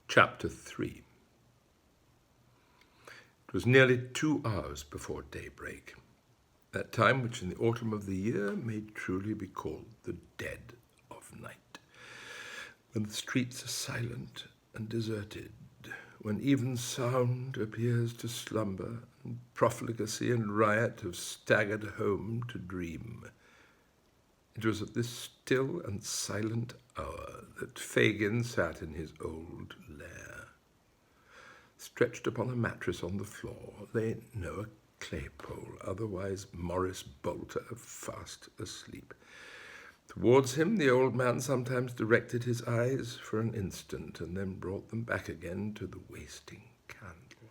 Chapter 3. It was nearly 2 hours before daybreak, that time which in the autumn of the year may truly be called the dead of night, when the streets are silent and deserted, when even sound appears to slumber, and profligacy and riot have staggered home to dream. It was at this still and silent hour that Fagin sat in his old lair. Stretched upon a mattress on the floor lay Noah Claypole, otherwise Morris Bolter, fast asleep. Towards him the old man sometimes directed his eyes for an instant and then brought them back again to the wasting candle.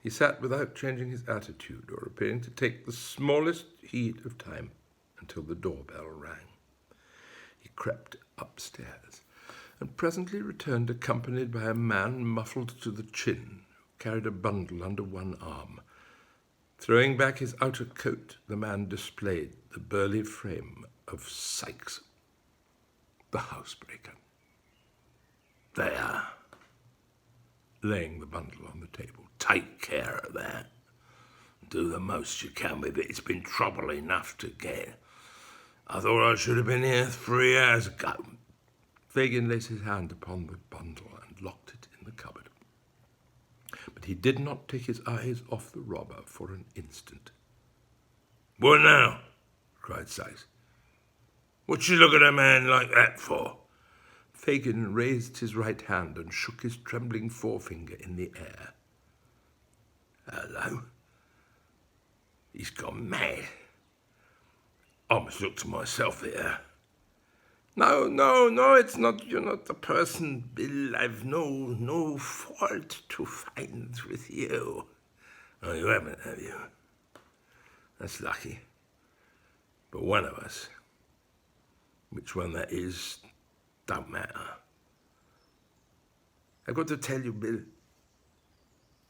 He sat without changing his attitude or appearing to take the smallest heed of time until the doorbell rang. He crept upstairs and presently returned accompanied by a man muffled to the chin, who carried a bundle under one arm. Throwing back his outer coat, the man displayed the burly frame of Sikes, the housebreaker. There, laying the bundle on the table. Take care of that. Do the most you can with it. It's been trouble enough to get. I thought I should have been here 3 hours ago. Fagin laid his hand upon the bundle and locked it in the cupboard. But he did not take his eyes off the robber for an instant. What now? Cried Sikes. What you look at a man like that for? Fagin raised his right hand and shook his trembling forefinger in the air. Hello? He's gone mad. I must look to myself here. No, it's not. You're not the person, Bill. I've no fault to find with you. Oh, you haven't, have you? That's lucky. But one of us, which one that is, don't matter. I've got to tell you, Bill,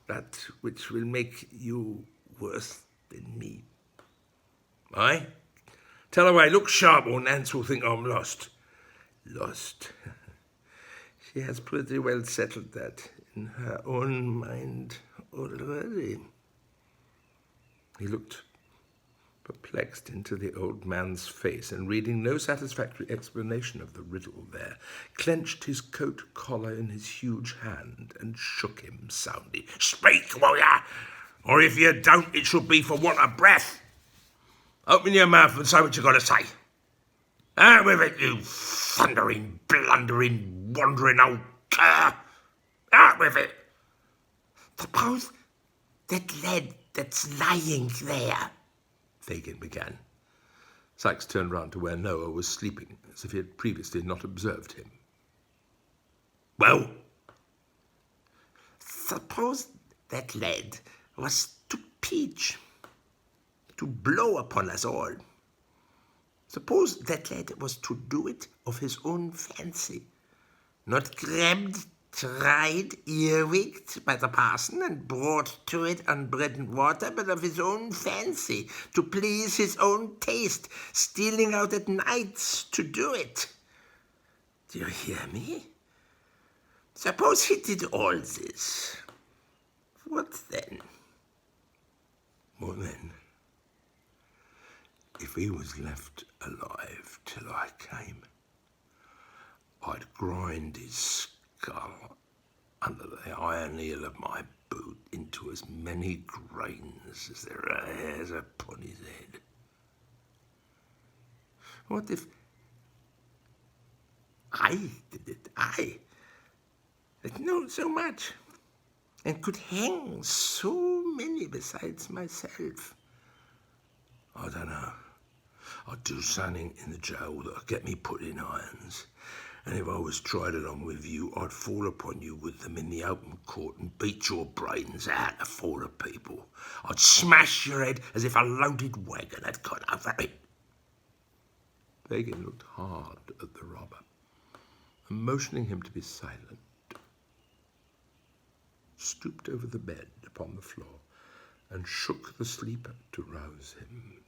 that which will make you worse than me. Aye? Tell away, look sharp or Nance will think I'm lost. Lost? She has pretty well settled that in her own mind already. He looked perplexed into the old man's face and, reading no satisfactory explanation of the riddle there, clenched his coat collar in his huge hand and shook him soundly. Speak, will ya? Or if you don't, it shall be for want of breath. Open your mouth and say what you got to say. Out with it, you thundering, blundering, wandering old cur. Out with it. Suppose that lad that's lying there, Fagin began. Sikes turned round to where Noah was sleeping, as if he had previously not observed him. Well? Suppose that lad was to peach, to blow upon us all. Suppose that lad was to do it of his own fancy, not grabbed, tried, earwigged by the parson and brought to it on bread and water, but of his own fancy, to please his own taste, stealing out at nights to do it. Do you hear me? Suppose he did all this. What then? What then? If he was left alive till I came, I'd grind his skull under the iron heel of my boot into as many grains as there are hairs upon his head. What if I did it, I, that know so much, and could hang so many besides myself? I don't know. I'd do something in the jail that'd get me put in irons. And if I was tried along with you, I'd fall upon you with them in the open court and beat your brains out of all the people. I'd smash your head as if a loaded wagon had gone over it. Fagin looked hard at the robber, and motioning him to be silent, stooped over the bed upon the floor and shook the sleeper to rouse him.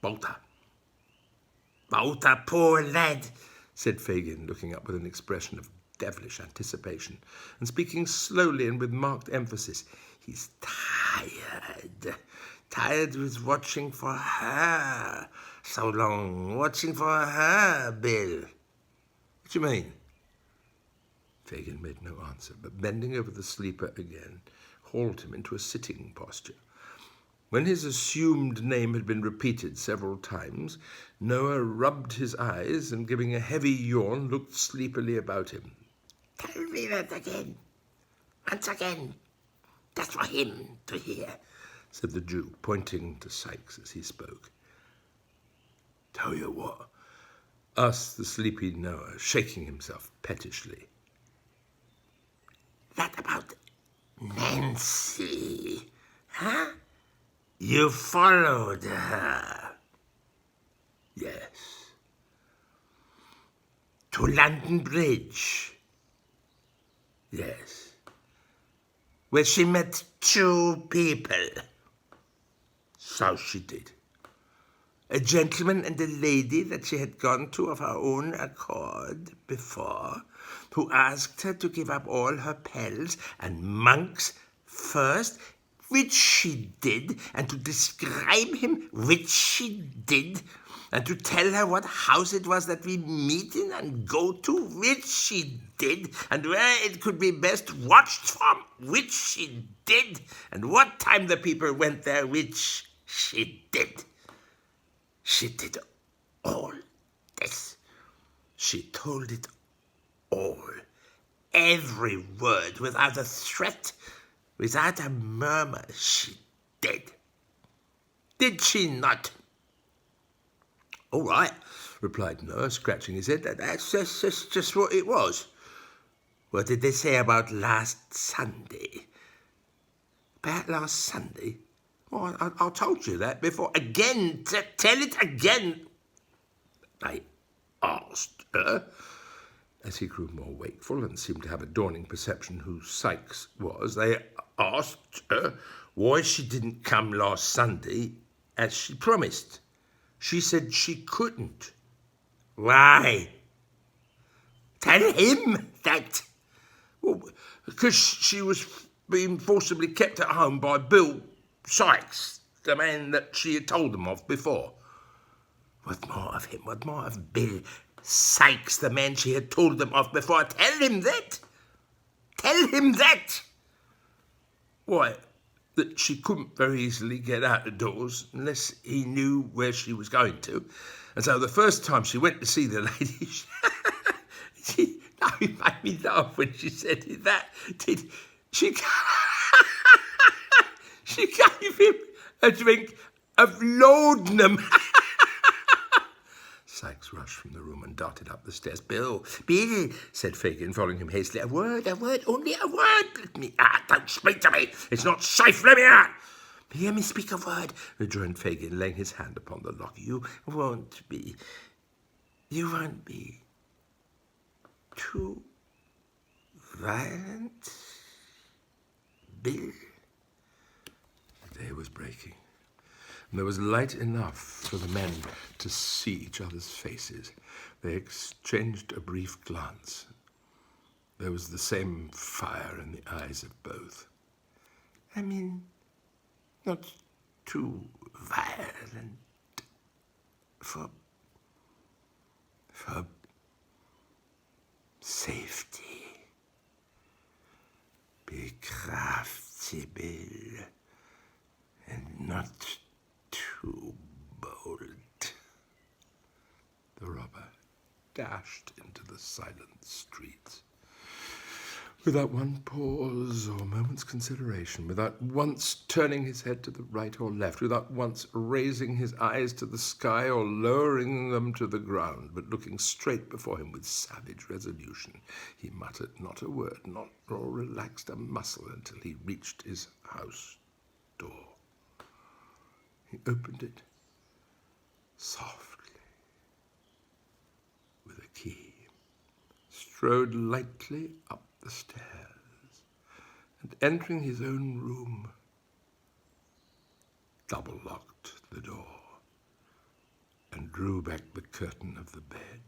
Bolter, poor lad, said Fagin, looking up with an expression of devilish anticipation, and speaking slowly and with marked emphasis. He's tired. Tired with watching for her. So long, watching for her, Bill. What do you mean? Fagin made no answer, but bending over the sleeper again, hauled him into a sitting posture. When his assumed name had been repeated several times, Noah rubbed his eyes and, giving a heavy yawn, looked sleepily about him. "Tell me that again. Once again. That's for him to hear," said the Jew, pointing to Sikes as he spoke. "Tell you what?" asked the sleepy Noah, shaking himself pettishly. "That about Nancy, huh? You followed her?" "Yes." "To London Bridge?" "Yes." "Where she met two people?" "So she did." "A gentleman and a lady that she had gone to of her own accord before, who asked her to give up all her pals and monks first, which she did, and to describe him, which she did, and to tell her what house it was that we meet in and go to, which she did, and where it could be best watched from, which she did, and what time the people went there, which she did. She did all this. She told it all. Every word, without a threat, without a murmur, she did. Did she not?" "All right," replied Noah, scratching his head. That's just what it was." "What did they say about last Sunday?" "About last Sunday? Well, I told you that before. Again, tell it again." "They asked her," as he grew more wakeful and seemed to have a dawning perception who Sikes was, "they asked her why she didn't come last Sunday as she promised. She said she couldn't." "Why?" "Tell him that." "Well, because she was being forcibly kept at home by Bill Sikes, the man that she had told them of before." "What more of him? What more of Bill Sikes, the man she had told them of before? Tell him that. Tell him that." "Why, that she couldn't very easily get out of doors unless he knew where she was going to. And so the first time she went to see the lady, it made me laugh when she said that. She gave him a drink of laudanum." Sikes rushed from the room and darted up the stairs. Bill, said Fagin, following him hastily. A word, only a word. Let me out. Don't speak to me. It's not safe. Let me out." "Hear me speak a word," rejoined Fagin, laying his hand upon the lock. You won't be too violent, Bill?" The day was breaking, and there was light enough for the men to see each other's faces. They exchanged a brief glance. There was the same fire in the eyes of both. "I mean, not too violent for safety. Be crafty, Bill, and not too bold." The robber dashed into the silent streets. Without one pause or moment's consideration, without once turning his head to the right or left, without once raising his eyes to the sky or lowering them to the ground, but looking straight before him with savage resolution, he muttered not a word, nor relaxed a muscle until he reached his house door. He opened it softly with a key, strode lightly up the stairs, and entering his own room, double-locked the door and drew back the curtain of the bed.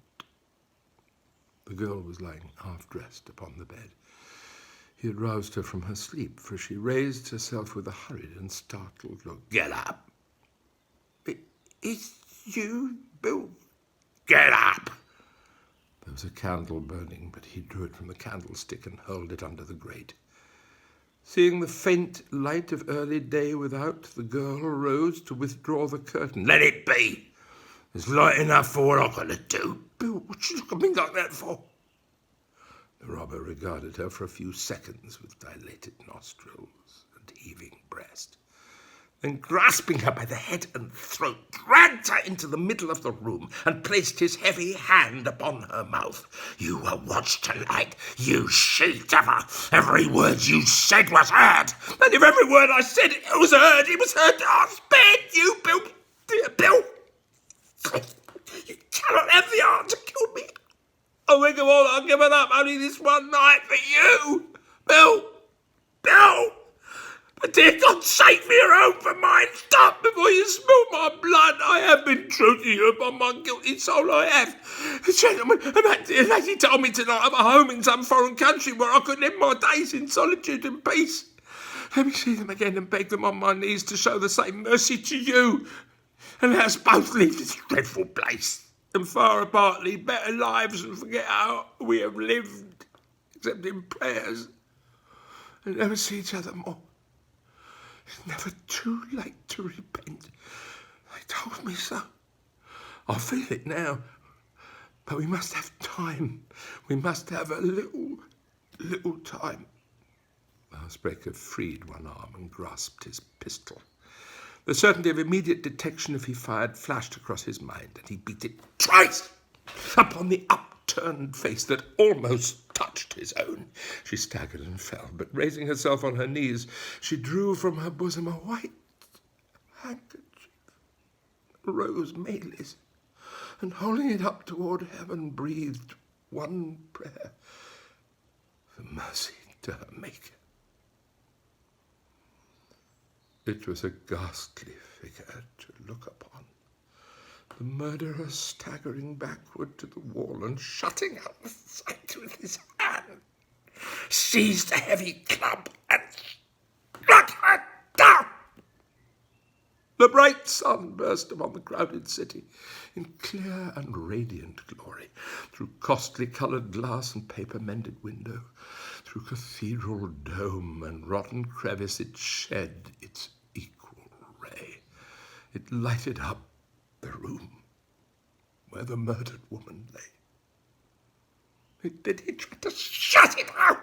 The girl was lying half-dressed upon the bed. He had roused her from her sleep, for she raised herself with a hurried and startled look. "Get up!" "It's you, Bill." "Get up!" There was a candle burning, but he drew it from the candlestick and hurled it under the grate. Seeing the faint light of early day without, the girl rose to withdraw the curtain. "Let it be! There's light enough for what I've got to do." "Bill, what you look at me like that for?" The robber regarded her for a few seconds with dilated nostrils and heaving breast. Then, grasping her by the head and throat, dragged her into the middle of the room and placed his heavy hand upon her mouth. "You were watched tonight, you she-devil. Every word you said was heard. And if every word I said was heard, it was heard. I'll spare you, Bill. Dear Bill. You cannot have the art to kill me. Oh, think of all I've given up only this one night for you. Bill. Bill. But dear God, save me your own for mine. Stop before you spill my blood. I have been true to you upon my guilty soul, I have. The gentleman and that dear lady told me tonight of a home in some foreign country where I could live my days in solitude and peace. Let me see them again and beg them on my knees to show the same mercy to you. And let us both leave this dreadful place and far apart lead better lives and forget how we have lived, except in prayers, and never see each other more. It's never too late to repent. They told me so. I feel it now. But we must have time. We must have a little time. The housebreaker freed one arm and grasped his pistol. The certainty of immediate detection if he fired flashed across his mind, and he beat it twice upon the upturned face that almost touched his own. She staggered and fell, but raising herself on her knees, she drew from her bosom a white handkerchief, rose Maylis, and holding it up toward heaven, breathed one prayer for mercy to her Maker. It was a ghastly figure to look upon. The murderer staggering backward to the wall and shutting out the sight with his hand, seized a heavy club and struck her down. The bright sun burst upon the crowded city in clear and radiant glory, through costly coloured glass and paper-mended window, through cathedral dome and rotten crevice it shed its equal ray. It lighted up the room where the murdered woman lay. Did he try to shut it out?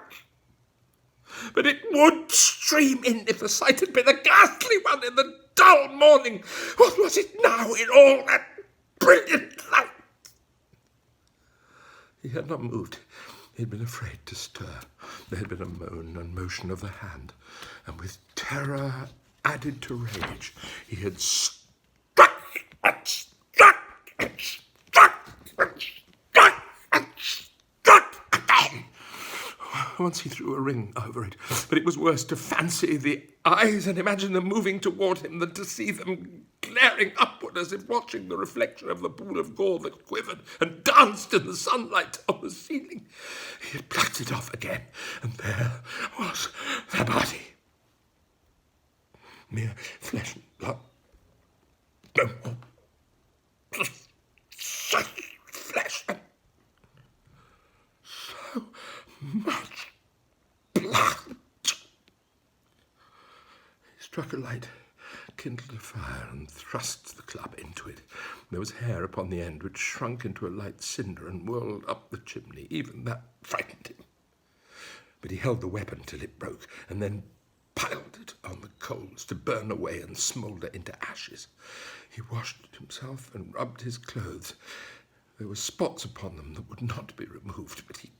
But it would stream in if the sight had been a ghastly one in the dull morning. What was it now in all that brilliant light? He had not moved. He had been afraid to stir. There had been a moan and motion of the hand, and with terror added to rage, he had struck and struck and struck and struck and struck again. Once he threw a ring over it, but it was worse to fancy the eyes and imagine them moving toward him than to see them glaring upward as if watching the reflection of the pool of gore that quivered and danced in the sunlight on the ceiling. He had plucked it off again, and there was the body. Mere flesh and blood. No more. Just such flesh and so much blood. He struck a light, kindled a fire, and thrust the club into it. There was hair upon the end, which shrunk into a light cinder and whirled up the chimney. Even that frightened him. But he held the weapon till it broke, and then piled it on the coals to burn away and smoulder into ashes. He washed himself and rubbed his clothes. There were spots upon them that would not be removed, but he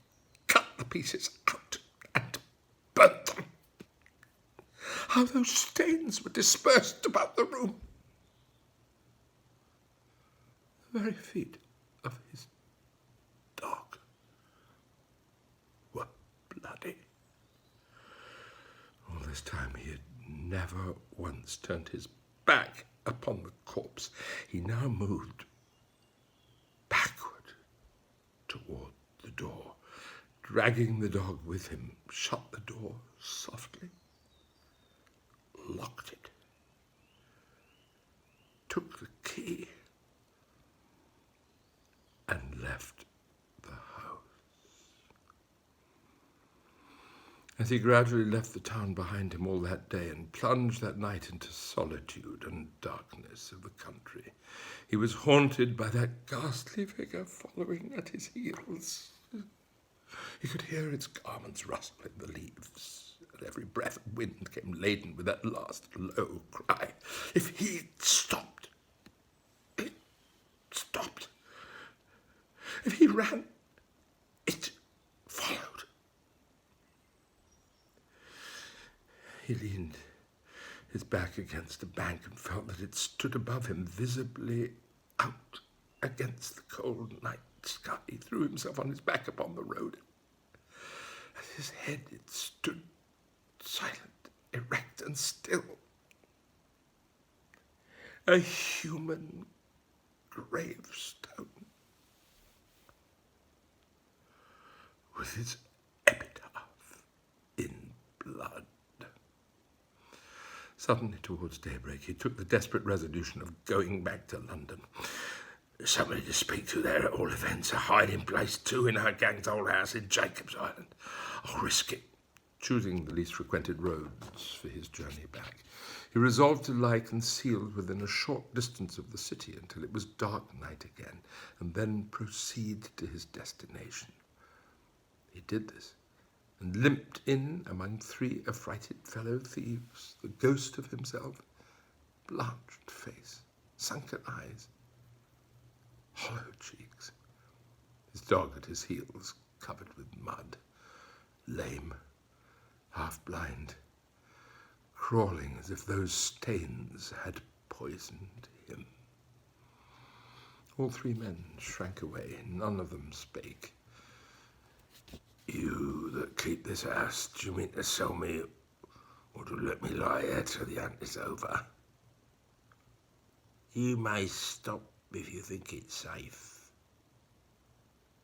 cut the pieces out and burnt them. How those stains were dispersed about the room. The very feet of his dog were bloody. All this time he had never once turned his back upon the corpse. He now moved backward toward the door. dragging the dog with him, shut the door softly, locked it, took the key, and left the house. As he gradually left the town behind him all that day and plunged that night into solitude and darkness of the country, he was haunted by that ghastly figure following at his heels. He could hear its garments rustle in the leaves, and every breath of wind came laden with that last low cry. If he stopped, it stopped. If he ran, it followed. He leaned his back against a bank and felt that it stood above him, visibly out against the cold night sky. He threw himself on his back upon the road. At his head it stood silent, erect and still. A human gravestone with its epitaph in blood. Suddenly, towards daybreak, he took the desperate resolution of going back to London. There's somebody to speak to there at all events, a hiding place too in our gang's old house in Jacob's Island. I'll risk it. Choosing the least frequented roads for his journey back, he resolved to lie concealed within a short distance of the city until it was dark night again, and then proceed to his destination. He did this, and limped in among 3 affrighted fellow thieves, the ghost of himself, blanched face, sunken eyes, hollow cheeks, his dog at his heels, covered with mud, lame, half-blind, crawling as if those stains had poisoned him. All 3 men shrank away, none of them spake. You that keep this house, do you mean to sell me, or to let me lie here till the hunt is over? You may stop if you think it's safe,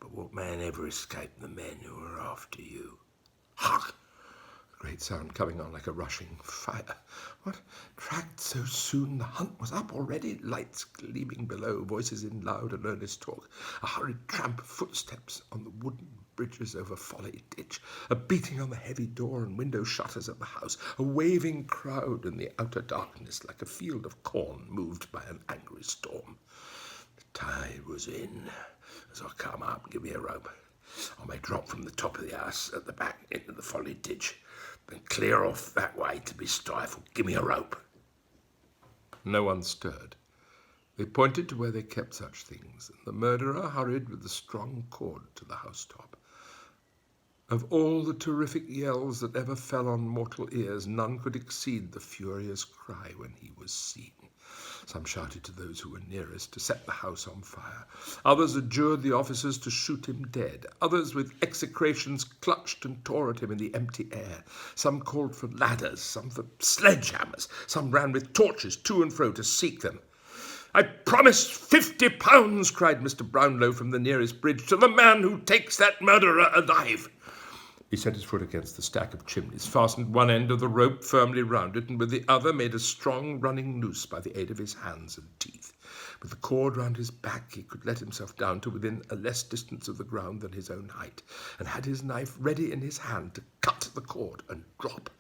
but what man ever escaped the men who are after you? Hark! A great sound coming on like a rushing fire. What? Tracked so soon? The hunt was up already? Lights gleaming below, voices in loud and earnest talk, a hurried tramp of footsteps on the wooden bridges over Folly Ditch, a beating on the heavy door and window shutters of the house, a waving crowd in the outer darkness like a field of corn moved by an angry storm. The tide was in. As I come up, give me a rope. I may drop from the top of the house at the back into the Folly Ditch, then clear off that way to be stifled. Give me a rope. No one stirred. They pointed to where they kept such things, and the murderer hurried with the strong cord to the housetop. Of all the terrific yells that ever fell on mortal ears, none could exceed the furious cry when he was seen. Some shouted to those who were nearest to set the house on fire. Others adjured the officers to shoot him dead. Others, with execrations, clutched and tore at him in the empty air. Some called for ladders, some for sledgehammers. Some ran with torches to and fro to seek them. I promise £50, cried Mr. Brownlow from the nearest bridge, to the man who takes that murderer alive. He set his foot against the stack of chimneys, fastened one end of the rope firmly round it, and with the other made a strong running noose by the aid of his hands and teeth. With the cord round his back, he could let himself down to within a less distance of the ground than his own height, and had his knife ready in his hand to cut the cord and drop.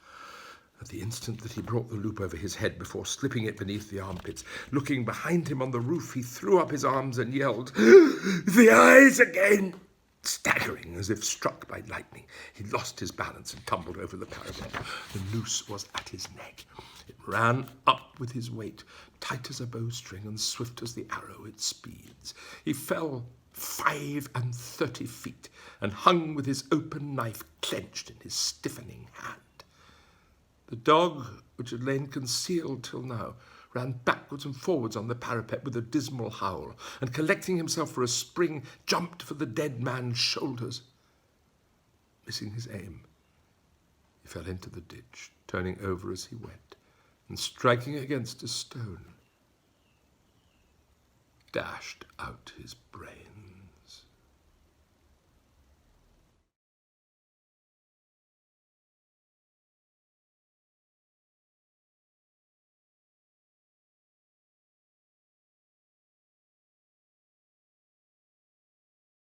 At the instant that he brought the loop over his head before slipping it beneath the armpits, looking behind him on the roof, he threw up his arms and yelled, "The eyes again!" Staggering as if struck by lightning, he lost his balance and tumbled over the parapet. The noose was at his neck. It ran up with his weight, tight as a bowstring and swift as the arrow it speeds. He fell 35 feet and hung with his open knife clenched in his stiffening hand. The dog, which had lain concealed till now, ran backwards and forwards on the parapet with a dismal howl, and collecting himself for a spring, jumped for the dead man's shoulders. Missing his aim, he fell into the ditch, turning over as he went, and striking against a stone, dashed out his brains.